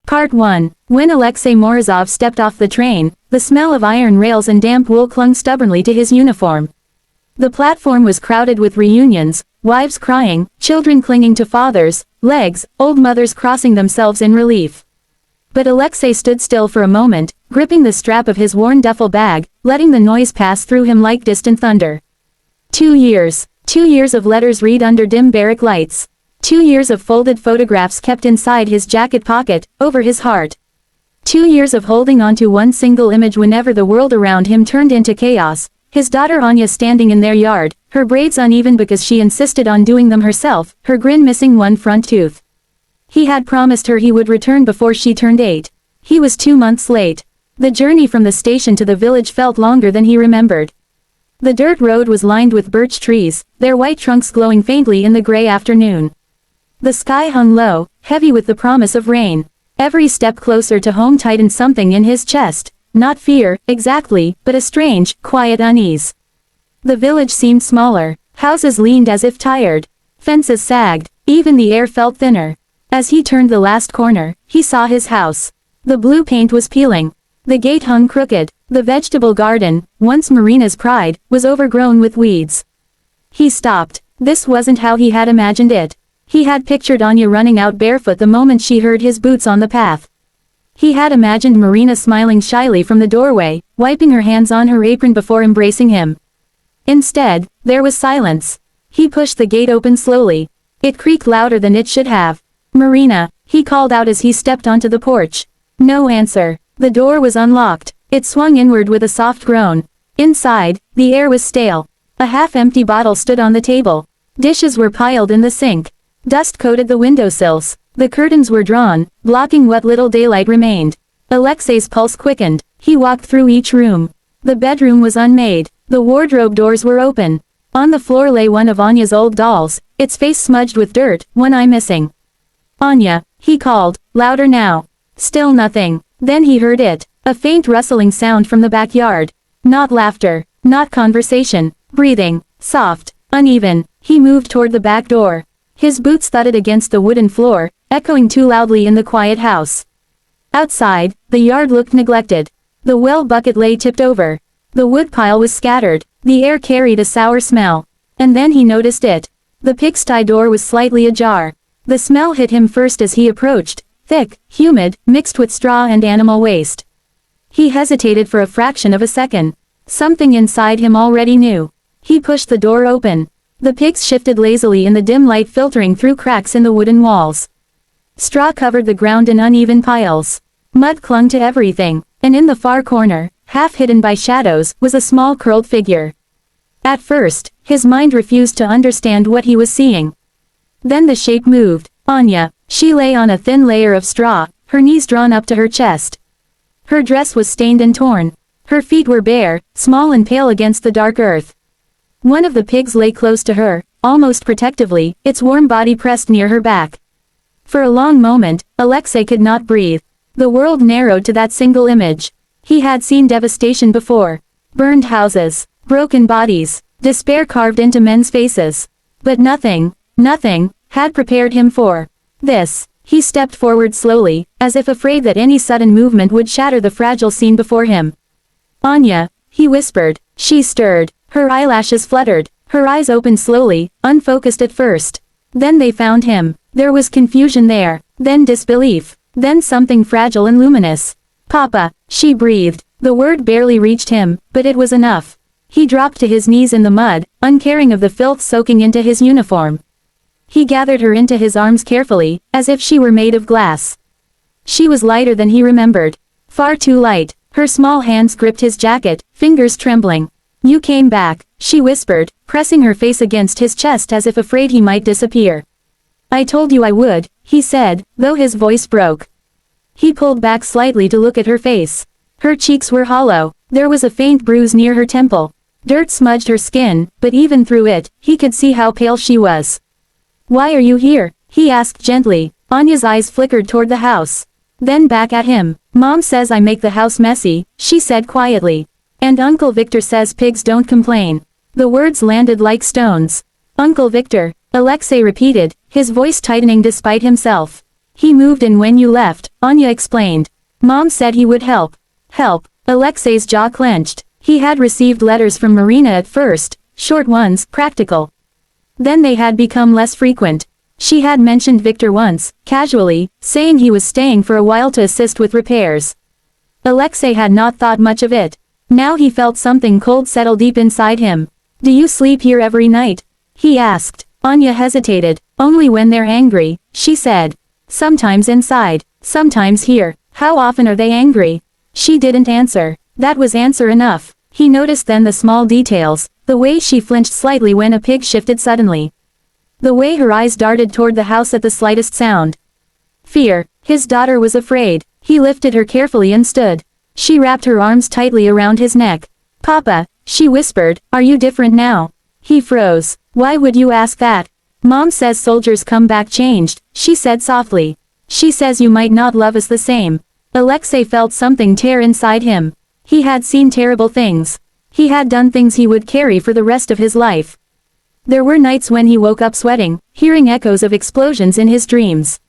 Part 1. When Alexei Morozov stepped off the train, the smell of iron rails and damp wool clung stubbornly to his uniform. The platform was crowded with reunions, wives crying, children clinging to fathers' legs, old mothers crossing themselves in relief. But Alexei stood still for a moment, gripping the strap of his worn duffel bag, letting the noise pass through him like distant thunder. 2 years. 2 years of letters read under dim barrack lights. 2 years of folded photographs kept inside his jacket pocket, over his heart. 2 years of holding on to one single image whenever the world around him turned into chaos. His daughter Anya standing in their yard, her braids uneven because she insisted on doing them herself, her grin missing one front tooth. He had promised her he would return before she turned 8. He was 2 months late. The journey from the station to the village felt longer than he remembered. The dirt road was lined with birch trees, their white trunks glowing faintly in the gray afternoon. The sky hung low, heavy with the promise of rain. Every step closer to home tightened something in his chest. Not fear, exactly, but a strange, quiet unease. The village seemed smaller. Houses leaned as if tired. Fences sagged. Even the air felt thinner. As he turned the last corner, he saw his house. The blue paint was peeling. The gate hung crooked. The vegetable garden, once Marina's pride, was overgrown with weeds. He stopped. This wasn't how he had imagined it. He had pictured Anya running out barefoot the moment she heard his boots on the path. He had imagined Marina smiling shyly from the doorway, wiping her hands on her apron before embracing him. Instead, there was silence. He pushed the gate open slowly. It creaked louder than it should have. "Marina," he called out as he stepped onto the porch. No answer. The door was unlocked. It swung inward with a soft groan. Inside, the air was stale. A half-empty bottle stood on the table. Dishes were piled in the sink. Dust coated the windowsills. The curtains were drawn, blocking what little daylight remained. Alexei's pulse quickened. He walked through each room. The bedroom was unmade. The wardrobe doors were open. On the floor lay one of Anya's old dolls, its face smudged with dirt, one eye missing. "Anya," he called, louder now. Still nothing. Then he heard it. A faint rustling sound from the backyard. Not laughter. Not conversation. Breathing. Soft. Uneven. He moved toward the back door. His boots thudded against the wooden floor, echoing too loudly in the quiet house. Outside, the yard looked neglected. The well bucket lay tipped over. The woodpile was scattered. The air carried a sour smell. And then he noticed it. The pigsty door was slightly ajar. The smell hit him first as he approached, thick, humid, mixed with straw and animal waste. He hesitated for a fraction of a second. Something inside him already knew. He pushed the door open. The pigs shifted lazily in the dim light filtering through cracks in the wooden walls. Straw covered the ground in uneven piles. Mud clung to everything, and in the far corner, half hidden by shadows, was a small curled figure. At first, his mind refused to understand what he was seeing. Then the shape moved. Anya. She lay on a thin layer of straw, her knees drawn up to her chest. Her dress was stained and torn. Her feet were bare, small and pale against the dark earth. One of the pigs lay close to her, almost protectively, its warm body pressed near her back. For a long moment, Alexei could not breathe. The world narrowed to that single image. He had seen devastation before. Burned houses, broken bodies, despair carved into men's faces. But nothing, had prepared him for this. He stepped forward slowly, as if afraid that any sudden movement would shatter the fragile scene before him. "Anya," he whispered. She stirred. Her eyelashes fluttered. Her eyes opened slowly, unfocused at first. Then they found him. There was confusion there, then disbelief, then something fragile and luminous. "Papa," she breathed. The word barely reached him, but it was enough. He dropped to his knees in the mud, uncaring of the filth soaking into his uniform. He gathered her into his arms carefully, as if she were made of glass. She was lighter than he remembered. Far too light. Her small hands gripped his jacket, fingers trembling. "You came back," she whispered, pressing her face against his chest as if afraid he might disappear. "I told you I would," he said, though his voice broke. He pulled back slightly to look at her face. Her cheeks were hollow. There was a faint bruise near her temple. Dirt smudged her skin, but even through it, he could see how pale she was. "Why are you here?" he asked gently. Anya's eyes flickered toward the house. Then back at him. "Mom says I make the house messy," she said quietly. "And Uncle Victor says pigs don't complain." The words landed like stones. "Uncle Victor," Alexei repeated, his voice tightening despite himself. He moved in when you left, Anya explained. Mom said he would help. Help. Alexei's jaw clenched. He had received letters from Marina at first, short ones, practical. Then they had become less frequent. She had mentioned Victor once, casually, saying he was staying for a while to assist with repairs. Alexei had not thought much of it. Now he felt something cold settle deep inside him. Do you sleep here every night? He asked. Anya hesitated. Only when they're angry, she said. Sometimes inside, sometimes here. How often are they angry? She didn't answer. That was answer enough. He noticed then the small details, the way she flinched slightly when a pig shifted suddenly. The way her eyes darted toward the house at the slightest sound. Fear. His daughter was afraid. He lifted her carefully and stood. She wrapped her arms tightly around his neck. Papa, she whispered, are you different now? He froze. Why would you ask that? Mom says soldiers come back changed, she said softly. She says you might not love us the same. Alexei felt something tear inside him. He had seen terrible things. He had done things he would carry for the rest of his life. There were nights when he woke up sweating, hearing echoes of explosions in his dreams.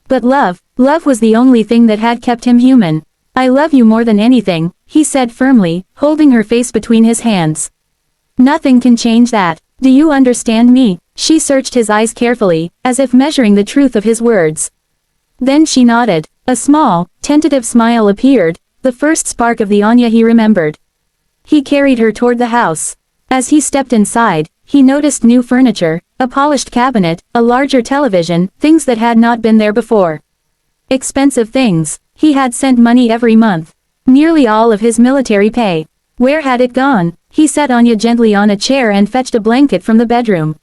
But love was the only thing that had kept him human. I love you more than anything, he said firmly, holding her face between his hands. Nothing can change that. Do you understand me? She searched his eyes carefully, as if measuring the truth of his words. Then she nodded. A small, tentative smile appeared, the first spark of the Anya he remembered. He carried her toward the house. As he stepped inside, he noticed new furniture, a polished cabinet, a larger television, things that had not been there before. Expensive things. He had sent money every month. Nearly all of his military pay. Where had it gone? He set Anya gently on a chair and fetched a blanket from the bedroom.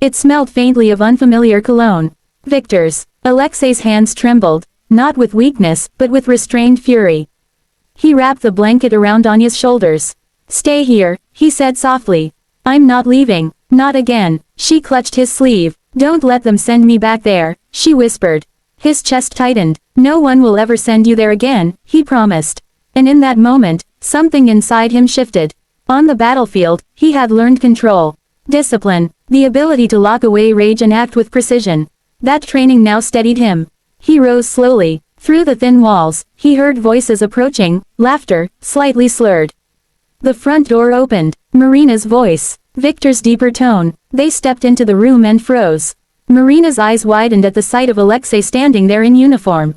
It smelled faintly of unfamiliar cologne. Victor's. Alexei's hands trembled, not with weakness, but with restrained fury. He wrapped the blanket around Anya's shoulders. Stay here, he said softly. I'm not leaving, not again. She clutched his sleeve. Don't let them send me back there, she whispered. His chest tightened. No one will ever send you there again, he promised. And in that moment, something inside him shifted. On the battlefield, he had learned control. Discipline. The ability to lock away rage and act with precision. That training now steadied him. He rose slowly. Through the thin walls, he heard voices approaching, laughter, slightly slurred. The front door opened. Marina's voice. Victor's deeper tone. They stepped into the room and froze. Marina's eyes widened at the sight of Alexei standing there in uniform.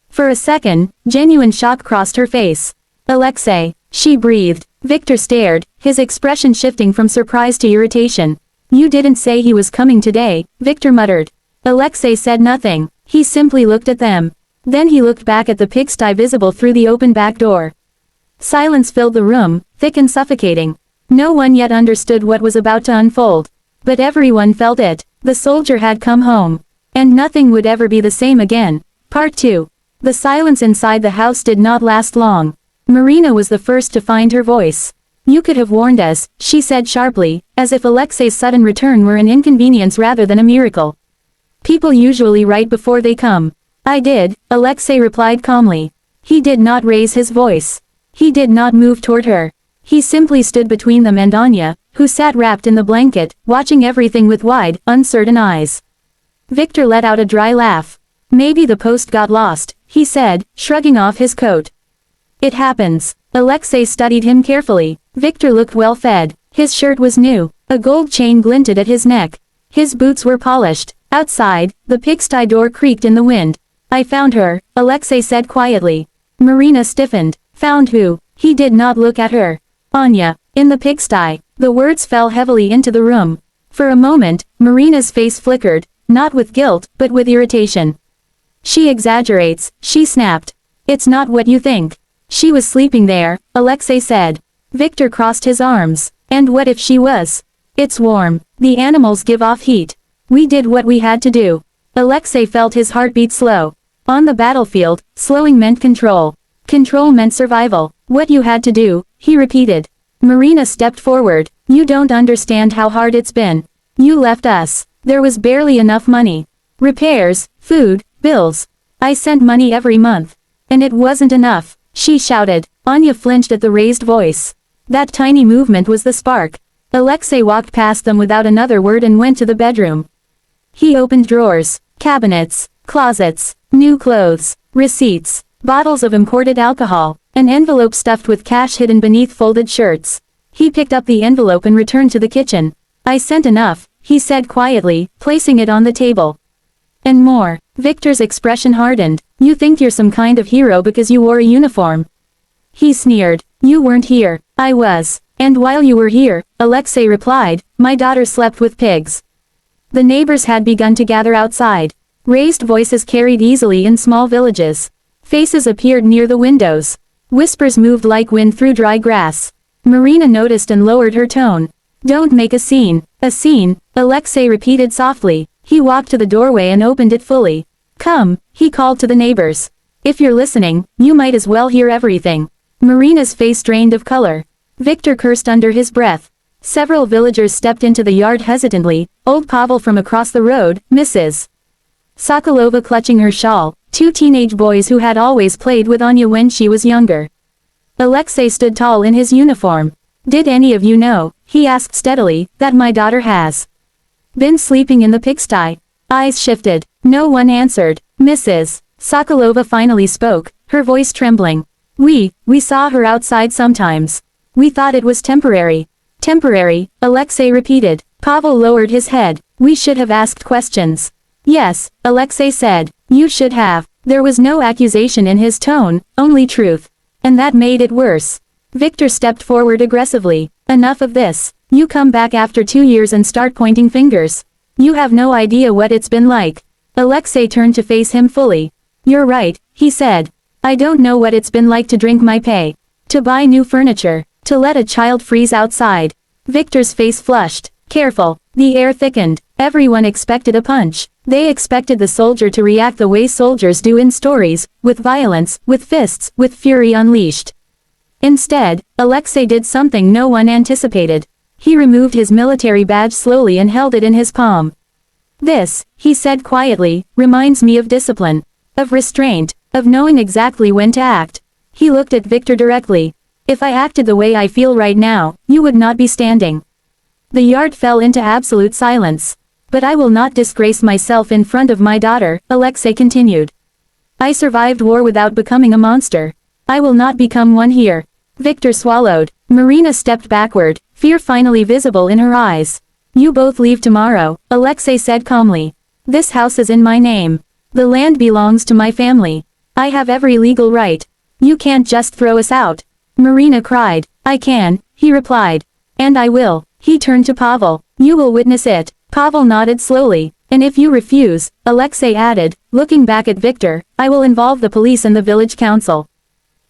For a second, genuine shock crossed her face. Alexei, she breathed. Victor stared, his expression shifting from surprise to irritation. You didn't say he was coming today, Victor muttered. Alexei said nothing. He simply looked at them. Then he looked back at the pigsty visible through the open back door. Silence filled the room, thick and suffocating. No one yet understood what was about to unfold. But everyone felt it. The soldier had come home. And nothing would ever be the same again. Part 2. The silence inside the house did not last long. Marina was the first to find her voice. You could have warned us, she said sharply, as if Alexei's sudden return were an inconvenience rather than a miracle. People usually write before they come. I did, Alexei replied calmly. He did not raise his voice. He did not move toward her. He simply stood between them and Anya, who sat wrapped in the blanket, watching everything with wide, uncertain eyes. Victor let out a dry laugh. Maybe the post got lost, he said, shrugging off his coat. It happens. Alexei studied him carefully. Victor looked well fed. His shirt was new. A gold chain glinted at his neck. His boots were polished. Outside, the pigsty door creaked in the wind. I found her, Alexei said quietly. Marina stiffened. Found who? He did not look at her. Anya. In the pigsty. The words fell heavily into the room. For a moment, Marina's face flickered, not with guilt, but with irritation. She exaggerates, she snapped. It's not what you think. She was sleeping there, Alexei said. Victor crossed his arms. And what if she was? It's warm. The animals give off heat. We did what we had to do. Alexei felt his heartbeat slow. On the battlefield, slowing meant control. Control meant survival. What you had to do, he repeated. Marina stepped forward. You don't understand how hard it's been. You left us. There was barely enough money. Repairs, food, bills. I sent money every month. And it wasn't enough, she shouted. Anya flinched at the raised voice. That tiny movement was the spark. Alexei walked past them without another word and went to the bedroom. He opened drawers, cabinets, Closets, new clothes, receipts, bottles of imported alcohol, an envelope stuffed with cash hidden beneath folded shirts. He picked up the envelope and returned to the kitchen. I sent enough, he said quietly, placing it on the table. And more. Victor's expression hardened. You think you're some kind of hero because you wore a uniform. He sneered. You weren't here. I was. And while you were here, Alexei replied, my daughter slept with pigs. The neighbors had begun to gather outside. Raised voices carried easily in small villages. Faces appeared near the windows. Whispers moved like wind through dry grass. Marina noticed and lowered her tone. Don't make a scene. A scene, Alexei repeated softly. He walked to the doorway and opened it fully. Come, he called to the neighbors. If you're listening, you might as well hear everything. Marina's face drained of color. Victor cursed under his breath. Several villagers stepped into the yard hesitantly, old Pavel from across the road, Mrs. Sokolova clutching her shawl, two teenage boys who had always played with Anya when she was younger. Alexei stood tall in his uniform. Did any of you know, he asked steadily, that my daughter has been sleeping in the pigsty? Eyes shifted. No one answered. Mrs. Sokolova finally spoke, her voice trembling. We saw her outside sometimes. We thought it was temporary. Temporary, Alexei repeated. Pavel lowered his head. We should have asked questions. Yes, Alexei said. You should have. There was no accusation in his tone, only truth. And that made it worse. Victor stepped forward aggressively. Enough of this. You come back after 2 years and start pointing fingers. You have no idea what it's been like. Alexei turned to face him fully. You're right, he said. I don't know what it's been like to drink my pay. To buy new furniture. To let a child freeze outside. Victor's face flushed. Careful. The air thickened. Everyone expected a punch. They expected the soldier to react the way soldiers do in stories, with violence, with fists, with fury unleashed. Instead, Alexei did something no one anticipated. He removed his military badge slowly and held it in his palm. This, he said quietly, reminds me of discipline. Of restraint. Of knowing exactly when to act. He looked at Victor directly. If I acted the way I feel right now, you would not be standing. The yard fell into absolute silence. But I will not disgrace myself in front of my daughter, Alexei continued. I survived war without becoming a monster. I will not become one here. Victor swallowed. Marina stepped backward, fear finally visible in her eyes. You both leave tomorrow, Alexei said calmly. This house is in my name. The land belongs to my family. I have every legal right. You can't just throw us out. Marina cried. I can, he replied. And I will. He turned to Pavel. You will witness it. Pavel nodded slowly. And if you refuse, Alexei added, looking back at Victor, I will involve the police and the village council.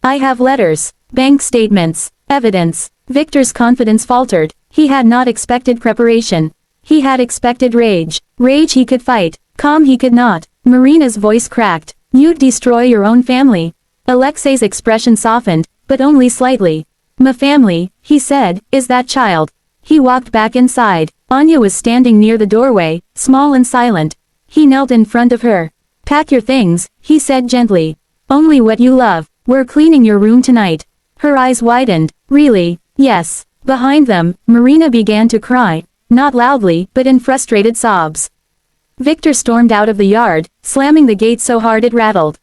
I have letters, bank statements, evidence. Victor's confidence faltered. He had not expected preparation. He had expected rage. Rage he could fight. Calm he could not. Marina's voice cracked. You'd destroy your own family. Alexei's expression softened, but only slightly. My family, he said, is that child. He walked back inside. Anya was standing near the doorway, small and silent. He knelt in front of her. Pack your things, he said gently. Only what you love. We're cleaning your room tonight. Her eyes widened. Really? Yes. Behind them, Marina began to cry. Not loudly, but in frustrated sobs. Victor stormed out of the yard, slamming the gate so hard it rattled.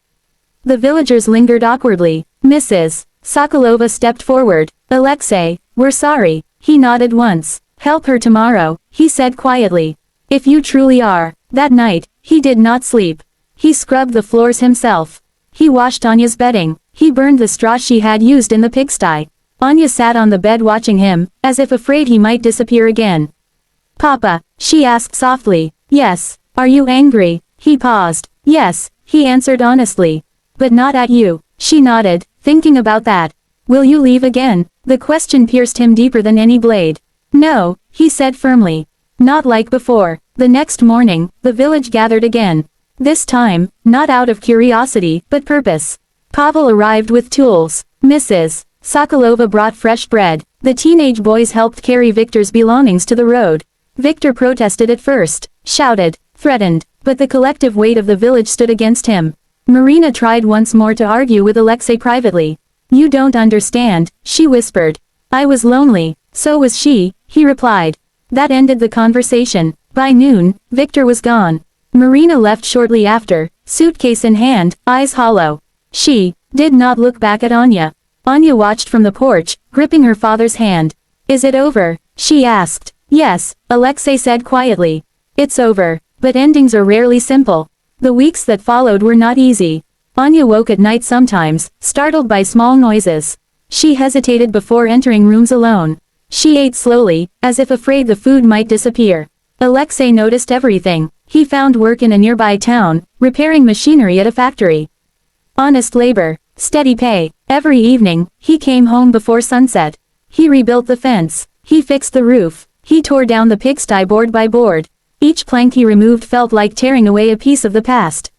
The villagers lingered awkwardly. Mrs. Sokolova stepped forward. Alexei, we're sorry. He nodded once. Help her tomorrow, he said quietly. If you truly are. That night, he did not sleep. He scrubbed the floors himself. He washed Anya's bedding. He burned the straw she had used in the pigsty. Anya sat on the bed watching him, as if afraid he might disappear again. Papa, she asked softly. Yes. Are you angry? He paused. Yes, he answered honestly. But not at you. She nodded, thinking about that. Will you leave again? The question pierced him deeper than any blade. No, he said firmly. Not like before. The next morning, the village gathered again. This time, not out of curiosity, but purpose. Pavel arrived with tools. Mrs. Sokolova brought fresh bread. The teenage boys helped carry Victor's belongings to the road. Victor protested at first, shouted, threatened, but the collective weight of the village stood against him. Marina tried once more to argue with Alexei privately. You don't understand, she whispered. I was lonely, so was she, he replied. That ended the conversation. By noon, Victor was gone. Marina left shortly after, suitcase in hand, eyes hollow. She did not look back at Anya. Anya watched from the porch, gripping her father's hand. Is it over? She asked. Yes, Alexei said quietly. It's over, but endings are rarely simple. The weeks that followed were not easy. Anya woke at night sometimes, startled by small noises. She hesitated before entering rooms alone. She ate slowly, as if afraid the food might disappear. Alexei noticed everything. He found work in a nearby town, repairing machinery at a factory. Honest labor, steady pay. Every evening, he came home before sunset. He rebuilt the fence. He fixed the roof. He tore down the pigsty board by board. Each plank he removed felt like tearing away a piece of the past.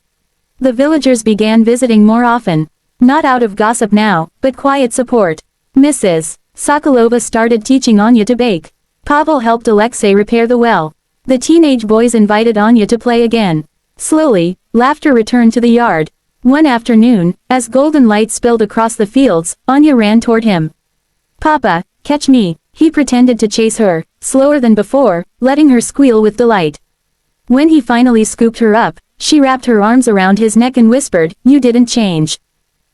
The villagers began visiting more often. Not out of gossip now, but quiet support. Mrs. Sokolova started teaching Anya to bake. Pavel helped Alexei repair the well. The teenage boys invited Anya to play again. Slowly, laughter returned to the yard. One afternoon, as golden light spilled across the fields, Anya ran toward him. Papa, catch me. He pretended to chase her, slower than before, letting her squeal with delight. When he finally scooped her up, she wrapped her arms around his neck and whispered, "You didn't change."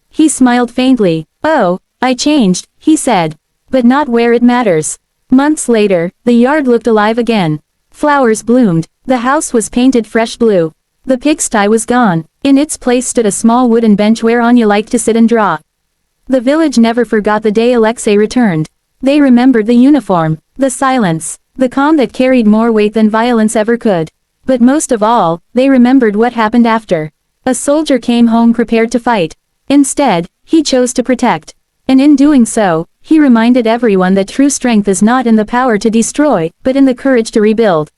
He smiled faintly. "Oh, I changed," he said. "But not where it matters." Months later, the yard looked alive again. Flowers bloomed. The house was painted fresh blue. The pigsty was gone. In its place stood a small wooden bench where Anya liked to sit and draw. The village never forgot the day Alexei returned. They remembered the uniform, the silence, the calm that carried more weight than violence ever could. But most of all, they remembered what happened after. A soldier came home prepared to fight. Instead, he chose to protect. And in doing so, he reminded everyone that true strength is not in the power to destroy, but in the courage to rebuild.